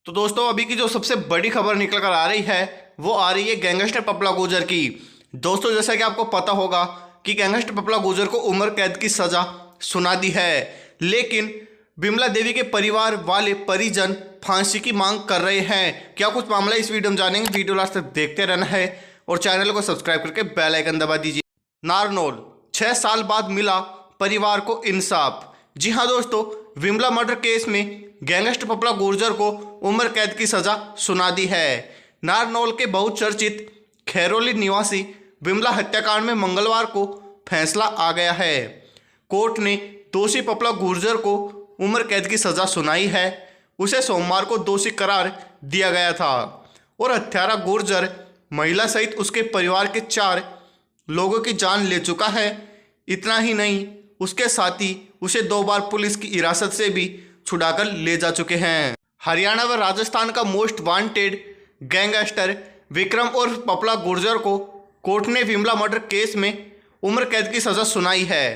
तो दोस्तों अभी की जो सबसे बड़ी खबर निकल कर आ रही है वो आ रही है गैंगस्टर पपला गुर्जर की। दोस्तों जैसा कि आपको पता होगा कि गैंगस्टर पपला गुर्जर को उम्र कैद की सजा सुना दी है, लेकिन बिमला देवी के परिवार वाले परिजन फांसी की मांग कर रहे हैं। क्या कुछ मामला इस वीडियो में जानेंगे, वीडियो लास्ट तक देखते रहना है और चैनल को सब्सक्राइब करके बेल आइकन दबा दीजिए। नारनौल 6 साल बाद मिला परिवार को इंसाफ। जी हाँ दोस्तों, विमला मर्डर केस में गैंगस्टर पपला गुर्जर को उम्र कैद की सजा सुना दी है। नारनौल के बहुचर्चित खैरोली निवासी विमला हत्याकांड में मंगलवार को फैसला आ गया है। कोर्ट ने दोषी पपला गुर्जर को उम्र कैद की सजा सुनाई है। उसे सोमवार को दोषी करार दिया गया था और हत्यारा गुर्जर महिला सहित उसके परिवार के 4 लोगों की जान ले चुका है। इतना ही नहीं, उसके साथी उसे 2 बार पुलिस की हिरासत से भी छुड़ाकर ले जा चुके हैं। हरियाणा व राजस्थान का मोस्ट वांटेड गैंगस्टर विक्रम और पपला गुर्जर को कोर्ट ने विमला मर्डर केस में उम्र कैद की सजा सुनाई है।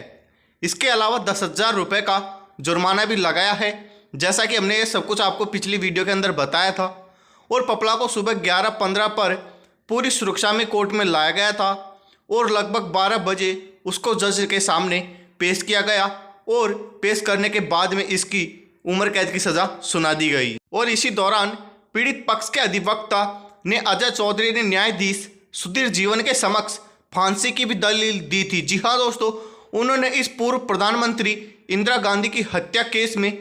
इसके अलावा 10,000 रुपये का जुर्माना भी लगाया है, जैसा कि हमने ये सब कुछ आपको पिछली वीडियो के अंदर बताया था। और पपला को सुबह 11:15 पर पूरी सुरक्षा में कोर्ट में लाया गया था और लगभग 12 बजे उसको जज के सामने पेश किया गया और पेश करने के बाद में इसकी उम्र कैद की सजा सुना दी गई। और इसी दौरान पीड़ित पक्ष के अधिवक्ता ने अजय चौधरी ने न्यायाधीश सुधीर जीवन के समक्ष फांसी की भी दलील दी थी। जी हाँ दोस्तों, उन्होंने इस पूर्व प्रधानमंत्री इंदिरा गांधी की हत्या केस में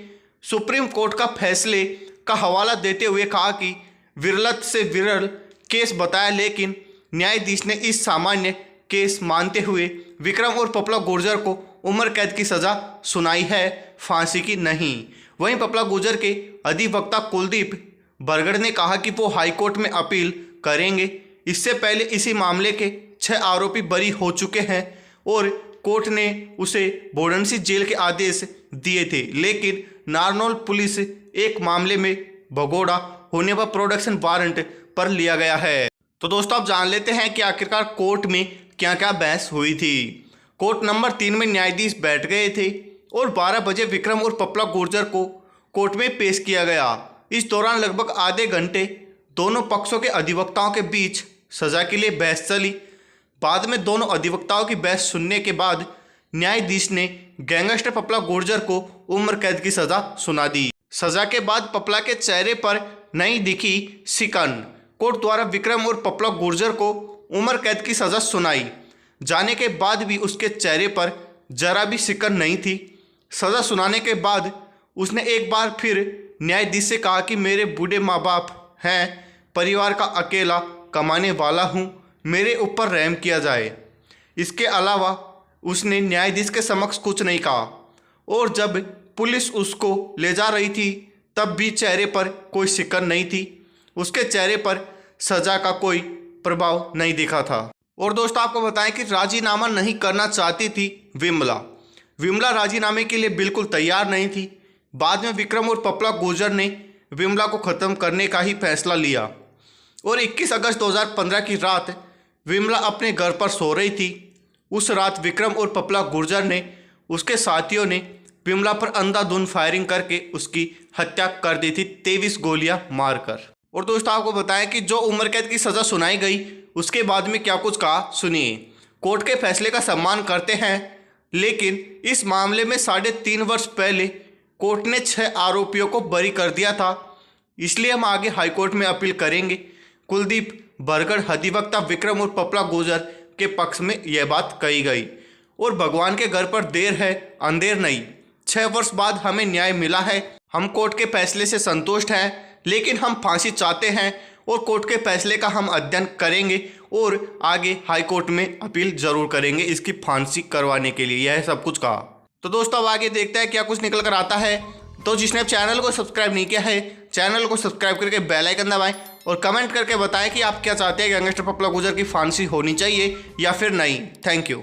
सुप्रीम कोर्ट का फैसले का हवाला देते हुए कहा कि विरल से विरल केस बताया, लेकिन न्यायाधीश ने इस सामान्य केस मानते हुए विक्रम और पपला गुर्जर को उम्र कैद की सजा सुनाई है, फांसी की नहीं। वहीं पपला गुर्जर के अधिवक्ता कुलदीप बरगड़ ने कहा कि वो हाईकोर्ट में अपील करेंगे। इससे पहले इसी मामले के 6 आरोपी बरी हो चुके हैं और कोर्ट ने उसे बोर्डनसी जेल के आदेश दिए थे, लेकिन नारनौल पुलिस एक मामले में भगोड़ा होने पर प्रोडक्शन वारंट पर लिया गया है। तो दोस्तों आप जान लेते हैं कि आखिरकार कोर्ट में क्या क्या बहस हुई थी। कोर्ट नंबर 3 में न्यायाधीश बैठ गए थे और 12 बजे विक्रम और पपला गुर्जर को कोर्ट में पेश किया गया। इस दौरान लगभग आधे घंटे दोनों पक्षों के अधिवक्ताओं के बीच सजा के लिए बहस चली। बाद में दोनों अधिवक्ताओं की बहस सुनने के बाद न्यायाधीश ने गैंगस्टर पपला गुर्जर को उम्र कैद की सजा सुना दी। सजा के बाद पपला के चेहरे पर नहीं दिखी सिकन। कोर्ट द्वारा विक्रम और पपला गुर्जर को उम्र कैद की सजा सुनाई जाने के बाद भी उसके चेहरे पर जरा भी सिकन नहीं थी। सजा सुनाने के बाद उसने एक बार फिर न्यायाधीश से कहा कि मेरे बूढ़े माँ बाप हैं, परिवार का अकेला कमाने वाला हूँ, मेरे ऊपर रहम किया जाए। इसके अलावा उसने न्यायाधीश के समक्ष कुछ नहीं कहा और जब पुलिस उसको ले जा रही थी तब भी चेहरे पर कोई सिकन नहीं थी। उसके चेहरे पर सजा का कोई प्रभाव नहीं दिखा था। और दोस्तों आपको बताएं कि राजीनामा नहीं करना चाहती थी विमला राजीनामे के लिए बिल्कुल तैयार नहीं थी। बाद में विक्रम और पपला गुर्जर ने विमला को ख़त्म करने का ही फैसला लिया और 21 अगस्त 2015 की रात विमला अपने घर पर सो रही थी। उस रात विक्रम और पपला गुर्जर ने उसके साथियों ने विमला पर अंधाधुंध फायरिंग करके उसकी हत्या कर दी थी, 23 गोलियां मारकर। और दोस्तों आपको बताएं कि जो उम्र कैद की सज़ा सुनाई गई उसके बाद में क्या कुछ कहा, सुनिए। कोर्ट के फैसले का सम्मान करते हैं, लेकिन इस मामले में 3.5 वर्ष पहले कोर्ट ने 6 आरोपियों को बरी कर दिया था, इसलिए हम आगे हाईकोर्ट में अपील करेंगे। कुलदीप बरगड़ अधिवक्ता विक्रम और पपला गुर्जर के पक्ष में यह बात कही गई। और भगवान के घर पर देर है अंधेर नहीं, 6 वर्ष बाद हमें न्याय मिला है। हम कोर्ट के फैसले से संतुष्ट हैं, लेकिन हम फांसी चाहते हैं और कोर्ट के फैसले का हम अध्ययन करेंगे और आगे हाई कोर्ट में अपील जरूर करेंगे इसकी फांसी करवाने के लिए। यह सब कुछ कहा। तो दोस्तों अब आगे देखते हैं क्या कुछ निकल कर आता है। तो जिसने चैनल को सब्सक्राइब नहीं किया है, चैनल को सब्सक्राइब करके बेल आइकन दबाएं और कमेंट करके बताएं कि आप क्या चाहते हैं, गैंगस्टर पपला गुर्जर की फांसी होनी चाहिए या फिर नहीं। Thank you.